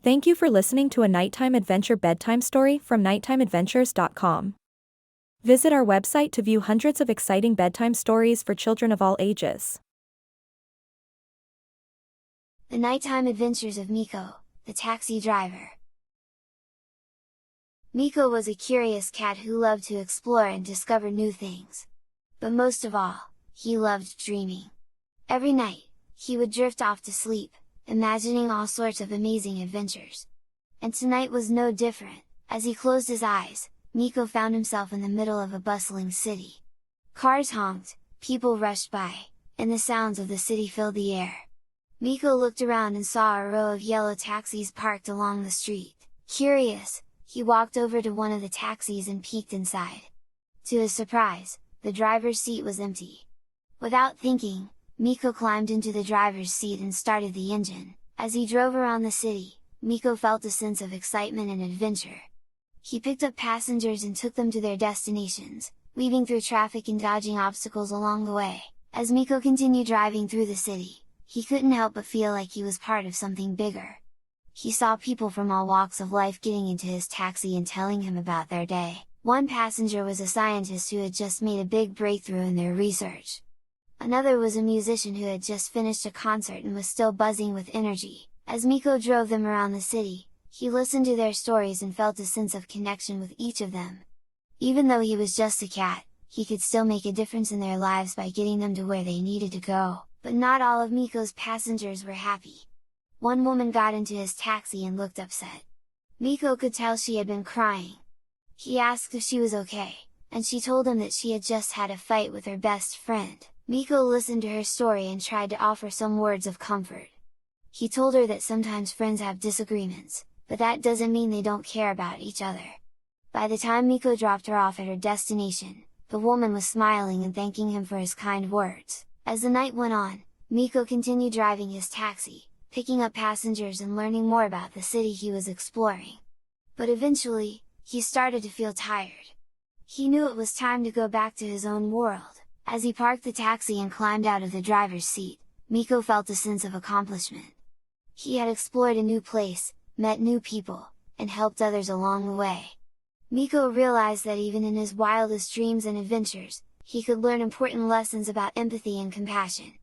Thank you for listening to a nighttime adventure bedtime story from nighttimeadventures.com. Visit our website to view hundreds of exciting bedtime stories for children of all ages. The Nighttime Adventures of Miko, the Taxi Driver. Miko was a curious cat who loved to explore and discover new things. But most of all, he loved dreaming. Every night, he would drift off to sleep, imagining all sorts of amazing adventures. And tonight was no different. As he closed his eyes, Miko found himself in the middle of a bustling city. Cars honked, people rushed by, and the sounds of the city filled the air. Miko looked around and saw a row of yellow taxis parked along the street. Curious, he walked over to one of the taxis and peeked inside. To his surprise, the driver's seat was empty. Without thinking, Miko climbed into the driver's seat and started the engine. As he drove around the city, Miko felt a sense of excitement and adventure. He picked up passengers and took them to their destinations, weaving through traffic and dodging obstacles along the way. As Miko continued driving through the city, he couldn't help but feel like he was part of something bigger. He saw people from all walks of life getting into his taxi and telling him about their day. One passenger was a scientist who had just made a big breakthrough in their research. Another was a musician who had just finished a concert and was still buzzing with energy. As Miko drove them around the city, he listened to their stories and felt a sense of connection with each of them. Even though he was just a cat, he could still make a difference in their lives by getting them to where they needed to go. But not all of Miko's passengers were happy. One woman got into his taxi and looked upset. Miko could tell she had been crying. He asked if she was okay, and she told him that she had just had a fight with her best friend. Miko listened to her story and tried to offer some words of comfort. He told her that sometimes friends have disagreements, but that doesn't mean they don't care about each other. By the time Miko dropped her off at her destination, the woman was smiling and thanking him for his kind words. As the night went on, Miko continued driving his taxi, picking up passengers and learning more about the city he was exploring. But eventually, he started to feel tired. He knew it was time to go back to his own world. As he parked the taxi and climbed out of the driver's seat, Miko felt a sense of accomplishment. He had explored a new place, met new people, and helped others along the way. Miko realized that even in his wildest dreams and adventures, he could learn important lessons about empathy and compassion.